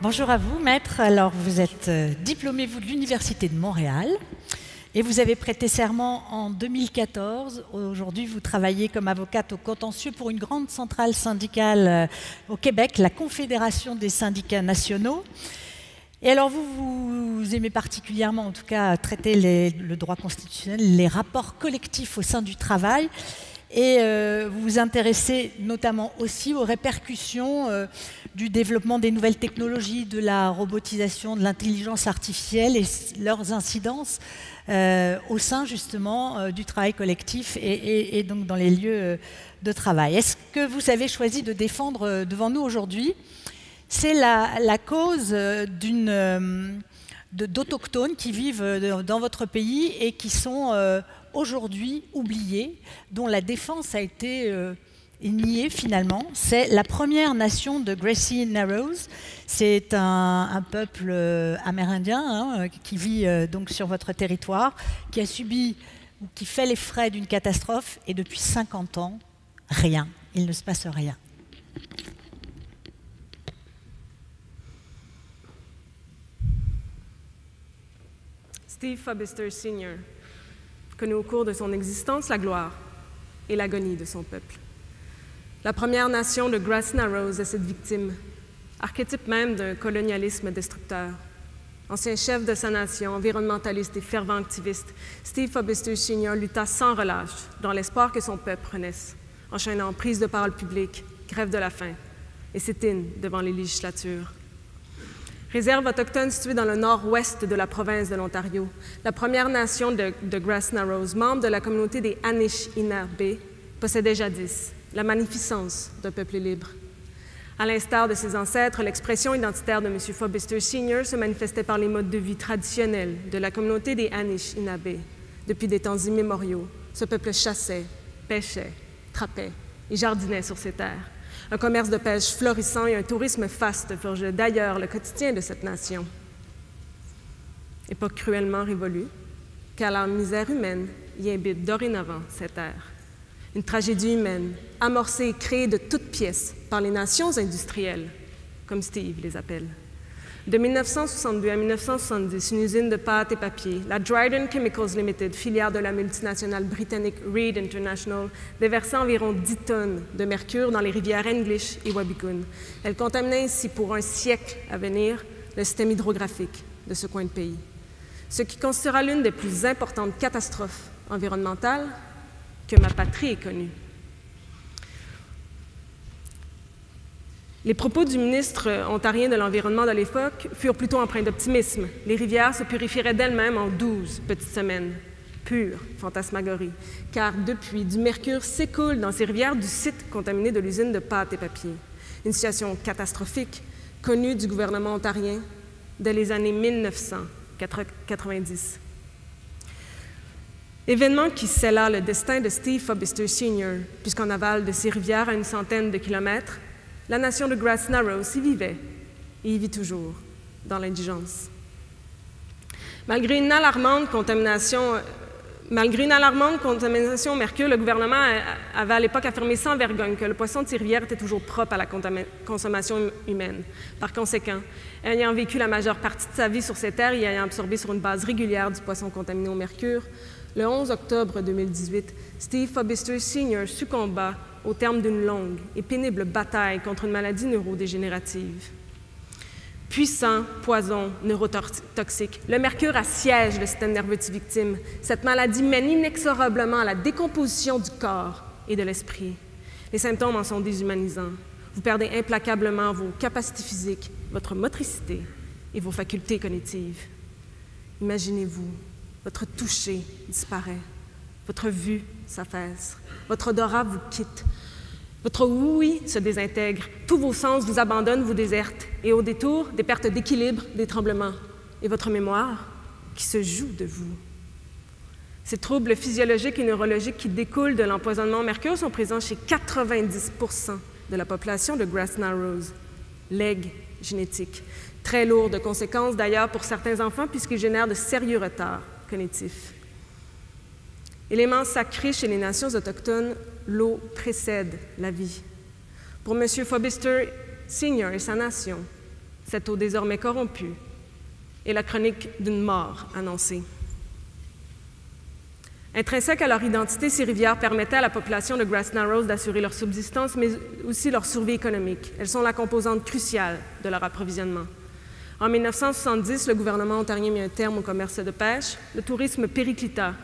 Bonjour à vous, maître. Alors, vous êtes diplômé, vous, de l'Université de Montréal et vous avez prêté serment en 2014. Aujourd'hui, vous travaillez comme avocate au contentieux pour une grande centrale syndicale au Québec, la Confédération des syndicats nationaux. Et alors, vous aimez particulièrement, en tout cas, traiter le droit constitutionnel, les rapports collectifs au sein du travail. Et vous vous intéressez notamment aussi aux répercussions du développement des nouvelles technologies, de la robotisation, de l'intelligence artificielle et leurs incidences au sein justement du travail collectif et donc dans les lieux de travail. Est-ce que vous avez choisi de défendre devant nous aujourd'hui? C'est la cause d'autochtones qui vivent dans votre pays et qui sont aujourd'hui oubliés, dont la défense a été niée finalement. C'est la Première Nation de Gracie Narrows. C'est un peuple amérindien qui vit donc sur votre territoire, qui a subi ou qui fait les frais d'une catastrophe et depuis 50 ans, rien. Il ne se passe rien. Steve Fobister Sr. connaît au cours de son existence la gloire et l'agonie de son peuple. La Première Nation de Gracie Narrows est cette victime, archétype même d'un colonialisme destructeur. Ancien chef de sa nation, environnementaliste et fervent activiste, Steve Fobister Sr. lutta sans relâche dans l'espoir que son peuple renaisse, enchaînant prise de parole publique, grève de la faim et sit-in devant les législatures. Réserve autochtone située dans le nord-ouest de la province de l'Ontario, la Première Nation de Gracie Narrows, membre de la communauté des Anishinaabe, possédait jadis la magnificence d'un peuple libre. À l'instar de ses ancêtres, l'expression identitaire de M. Fobister Sr. se manifestait par les modes de vie traditionnels de la communauté des Anishinaabe. Depuis des temps immémoriaux, ce peuple chassait, pêchait, trappait et jardinait sur ses terres. Un commerce de pêche florissant et un tourisme faste forgeaient d'ailleurs le quotidien de cette nation. Époque cruellement révolue, car la misère humaine y habite dorénavant cette terre. Une tragédie humaine, amorcée et créée de toutes pièces par les nations industrielles, comme Steve les appelle. De 1962 à 1970, une usine de pâte et papier, la Dryden Chemicals Limited, filiale de la multinationale britannique Reed International, déversait environ 10 tonnes de mercure dans les rivières English et Wabigoon. Elle contaminait ainsi pour un siècle à venir le système hydrographique de ce coin de pays, ce qui constituera l'une des plus importantes catastrophes environnementales que ma patrie ait connue. Les propos du ministre ontarien de l'Environnement de l'époque furent plutôt empreints d'optimisme. Les rivières se purifieraient d'elles-mêmes en 12 petites semaines. Pure fantasmagorie, car depuis, du mercure s'écoule dans ces rivières du site contaminé de l'usine de pâte et papier. Une situation catastrophique connue du gouvernement ontarien dès les années 1990. Événement qui scella le destin de Steve Fobister Sr., puisqu'en aval de ces rivières à une centaine de kilomètres, la nation de Gracie Narrows y vivait et y vit toujours, dans l'indigence. Malgré une alarmante contamination au mercure, le gouvernement avait à l'époque affirmé sans vergogne que le poisson de ces rivières était toujours propre à la consommation humaine. Par conséquent, ayant vécu la majeure partie de sa vie sur ces terres et ayant absorbé sur une base régulière du poisson contaminé au mercure, le 11 octobre 2018, Steve Fobister Sr. succomba au terme d'une longue et pénible bataille contre une maladie neurodégénérative. Puissant poison neurotoxique, le mercure assiège le système nerveux de ses victimes. Cette maladie mène inexorablement à la décomposition du corps et de l'esprit. Les symptômes en sont déshumanisants. Vous perdez implacablement vos capacités physiques, votre motricité et vos facultés cognitives. Imaginez-vous, votre toucher disparaît, votre vue s'affaisse, votre odorat vous quitte, votre ouïe se désintègre, tous vos sens vous abandonnent, vous désertent, et au détour, des pertes d'équilibre, des tremblements, et votre mémoire qui se joue de vous. Ces troubles physiologiques et neurologiques qui découlent de l'empoisonnement au mercure sont présents chez 90% de la population de Gracie Narrows. Legs génétique, très lourd de conséquences d'ailleurs pour certains enfants puisqu'ils génèrent de sérieux retards cognitifs. Élément sacré chez les nations autochtones, l'eau précède la vie. Pour M. Fobister Sr. et sa nation, cette eau désormais corrompue et la chronique d'une mort annoncée. Intrinsèques à leur identité, ces rivières permettaient à la population de Grass Narrows d'assurer leur subsistance, mais aussi leur survie économique. Elles sont la composante cruciale de leur approvisionnement. En 1970, le gouvernement ontarien mit un terme au commerce de pêche, le tourisme périclita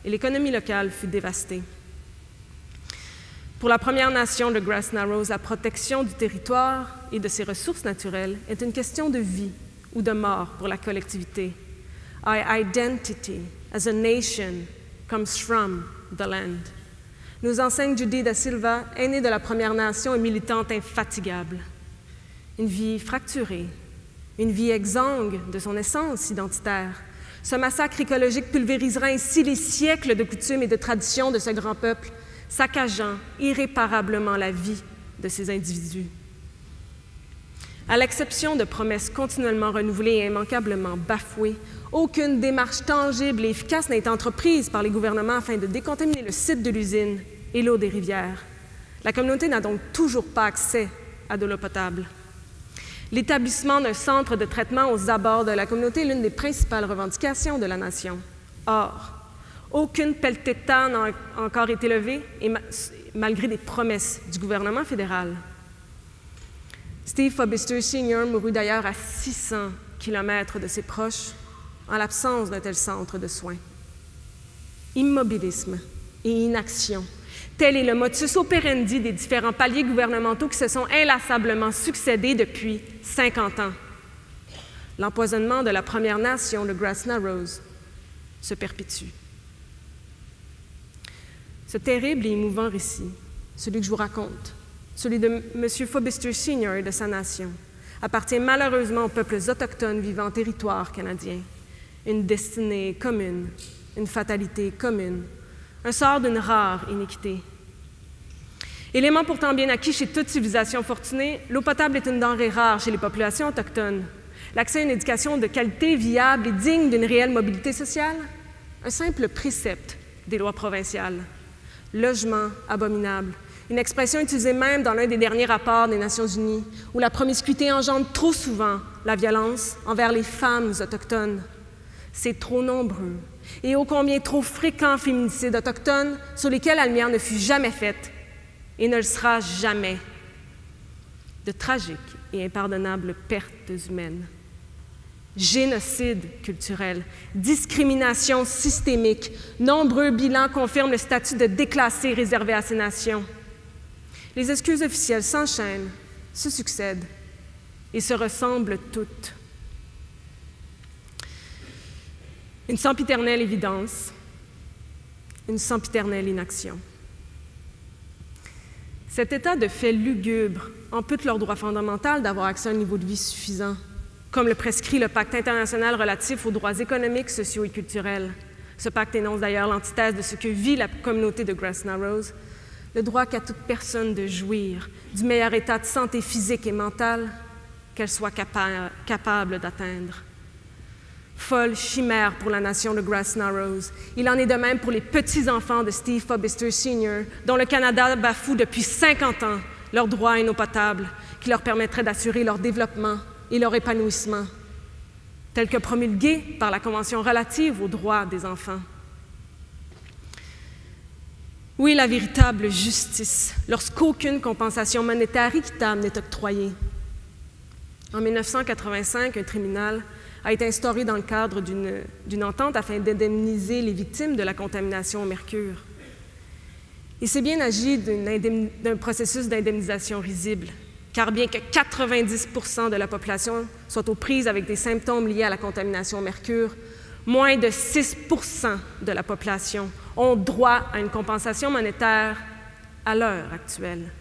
et l'économie locale fut dévastée. Pour la Première Nation de Grass Narrows, la protection du territoire et de ses ressources naturelles est une question de vie ou de mort pour la collectivité. Our identity as a nation comes from the land. Nous enseigne Judy Da Silva, aînée de la Première Nation et militante infatigable. Une vie fracturée, une vie exsangue de son essence identitaire. Ce massacre écologique pulvérisera ainsi les siècles de coutumes et de traditions de ce grand peuple, saccageant irréparablement la vie de ces individus. À l'exception de promesses continuellement renouvelées et immanquablement bafouées, aucune démarche tangible et efficace n'a été entreprise par les gouvernements afin de décontaminer le site de l'usine et l'eau des rivières. La communauté n'a donc toujours pas accès à de l'eau potable. L'établissement d'un centre de traitement aux abords de la communauté est l'une des principales revendications de la Nation. Or, aucune pelletée de terre n'a encore été levée, et malgré des promesses du gouvernement fédéral. Steve Fobister Sr. mourut d'ailleurs à 600 km de ses proches en l'absence d'un tel centre de soins. Immobilisme et inaction, tel est le modus operandi des différents paliers gouvernementaux qui se sont inlassablement succédés depuis 50 ans. L'empoisonnement de la Première Nation de Grass Narrows se perpétue. Ce terrible et émouvant récit, celui que je vous raconte, celui de M. Fobister Sr. et de sa nation, appartient malheureusement aux peuples autochtones vivant en territoire canadien. Une destinée commune, une fatalité commune, un sort d'une rare iniquité. Élément pourtant bien acquis chez toute civilisation fortunée, l'eau potable est une denrée rare chez les populations autochtones. L'accès à une éducation de qualité, viable et digne d'une réelle mobilité sociale, un simple précepte des lois provinciales. Logement abominable, une expression utilisée même dans l'un des derniers rapports des Nations unies, où la promiscuité engendre trop souvent la violence envers les femmes autochtones. C'est trop nombreux et ô combien trop fréquents féminicides autochtones sur lesquels la lumière ne fut jamais faite et ne le sera jamais. De tragiques et impardonnables pertes humaines. Génocide culturel, discrimination systémique, nombreux bilans confirment le statut de déclassé réservé à ces nations. Les excuses officielles s'enchaînent, se succèdent et se ressemblent toutes. Une sempiternelle évidence, une sempiternelle inaction. Cet état de fait lugubre ampute leur droit fondamental d'avoir accès à un niveau de vie suffisant, comme le prescrit le Pacte international relatif aux droits économiques, sociaux et culturels. Ce pacte énonce d'ailleurs l'antithèse de ce que vit la communauté de Grass Narrows, le droit qu'a toute personne de jouir du meilleur état de santé physique et mentale qu'elle soit capable d'atteindre. Folle chimère pour la nation de Grass Narrows. Il en est de même pour les petits-enfants de Steve Fobister Sr., dont le Canada bafoue depuis 50 ans leur droit à une eau potable qui leur permettrait d'assurer leur développement et leur épanouissement, tel que promulgué par la Convention relative aux droits des enfants. Où est la véritable justice lorsqu'aucune compensation monétaire équitable n'est octroyée? En 1985, un tribunal a été instauré dans le cadre d'une entente afin d'indemniser les victimes de la contamination au mercure. Il s'est bien agi d'un processus d'indemnisation risible, car bien que 90% de la population soit aux prises avec des symptômes liés à la contamination au mercure, moins de 6% de la population ont droit à une compensation monétaire à l'heure actuelle.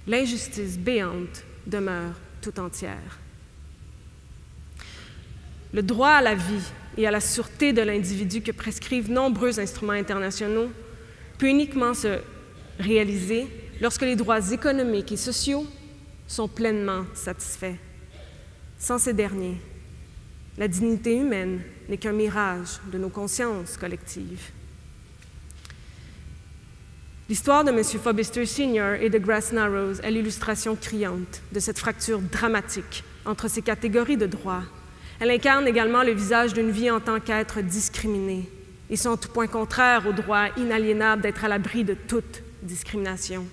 L'injustice béante demeure tout entière. Le droit à la vie et à la sûreté de l'individu que prescrivent nombreux instruments internationaux peut uniquement se réaliser lorsque les droits économiques et sociaux sont pleinement satisfaits. Sans ces derniers, la dignité humaine n'est qu'un mirage de nos consciences collectives. L'histoire de M. Fobister Sr. et de Grass Narrows est l'illustration criante de cette fracture dramatique entre ces catégories de droits. Elle incarne également le visage d'une vie en tant qu'être discriminé. Ils sont en tout point contraires au droit inaliénable d'être à l'abri de toute discrimination.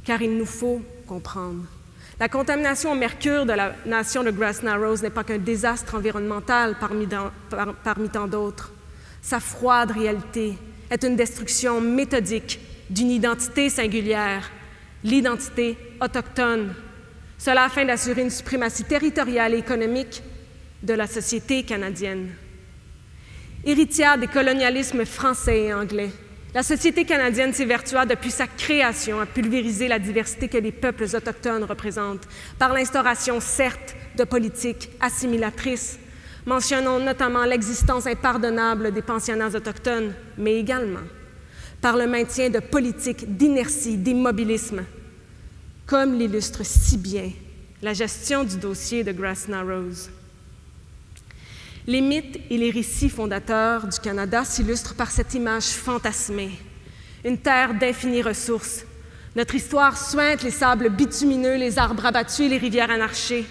Car il nous faut comprendre. La contamination au mercure de la nation de Grass Narrows n'est pas qu'un désastre environnemental parmi tant d'autres. Sa froide réalité est une destruction méthodique d'une identité singulière, l'identité autochtone. Cela afin d'assurer une suprématie territoriale et économique de la société canadienne. Héritière des colonialismes français et anglais, la société canadienne s'évertua depuis sa création à pulvériser la diversité que les peuples autochtones représentent, par l'instauration, certes, de politiques assimilatrices, mentionnons notamment l'existence impardonnable des pensionnats autochtones, mais également par le maintien de politiques d'inertie, d'immobilisme, comme l'illustre si bien la gestion du dossier de Grass Narrows. Les mythes et les récits fondateurs du Canada s'illustrent par cette image fantasmée, une terre d'infinies ressources. Notre histoire suinte les sables bitumineux, les arbres abattus et les rivières anarchées.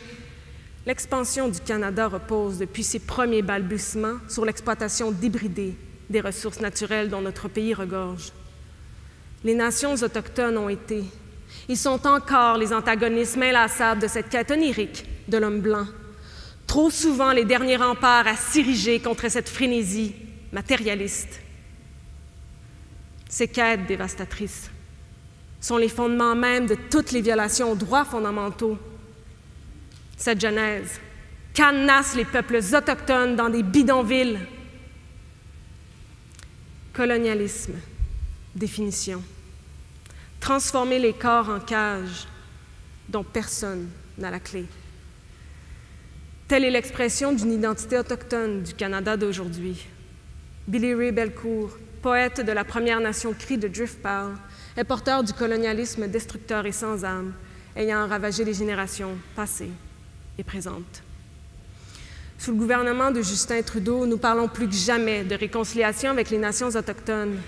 L'expansion du Canada repose depuis ses premiers balbutiements sur l'exploitation débridée des ressources naturelles dont notre pays regorge. Les nations autochtones ont été, ils sont encore les antagonistes inlassables de cette quête onirique de l'homme blanc. Trop souvent les derniers remparts à s'ériger contre cette frénésie matérialiste. Ces quêtes dévastatrices sont les fondements même de toutes les violations aux droits fondamentaux. Cette genèse cadenasse les peuples autochtones dans des bidonvilles. Colonialisme, définition. Transformer les corps en cages dont personne n'a la clé. Telle est l'expression d'une identité autochtone du Canada d'aujourd'hui. Billy Ray Belcourt, poète de la Première Nation Cri de Driftpal, est porteur du colonialisme destructeur et sans âme, ayant ravagé les générations passées et présentes. Sous le gouvernement de Justin Trudeau, nous parlons plus que jamais de réconciliation avec les nations autochtones.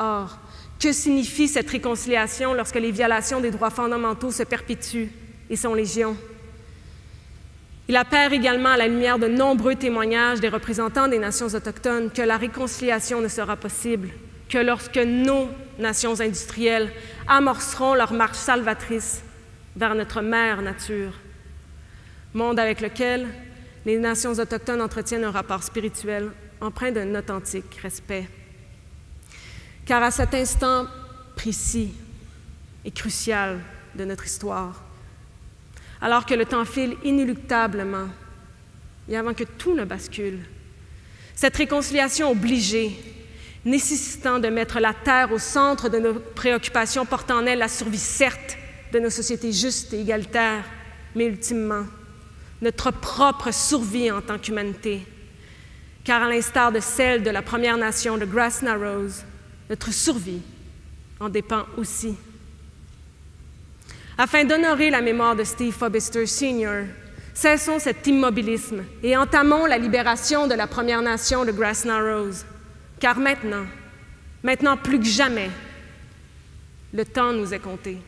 Or, que signifie cette réconciliation lorsque les violations des droits fondamentaux se perpétuent et sont légion? Il apparaît également à la lumière de nombreux témoignages des représentants des nations autochtones que la réconciliation ne sera possible que lorsque nos nations industrielles amorceront leur marche salvatrice vers notre mère nature, monde avec lequel les nations autochtones entretiennent un rapport spirituel empreint d'un authentique respect. Car à cet instant précis et crucial de notre histoire, alors que le temps file inéluctablement et avant que tout ne bascule, cette réconciliation obligée, nécessitant de mettre la terre au centre de nos préoccupations, portant en elle la survie, certes, de nos sociétés justes et égalitaires, mais ultimement, notre propre survie en tant qu'humanité. Car à l'instar de celle de la Première Nation de Grass Narrows, notre survie en dépend aussi. Afin d'honorer la mémoire de Steve Fobister Sr., cessons cet immobilisme et entamons la libération de la Première Nation de Grass Narrows. Car maintenant plus que jamais, le temps nous est compté.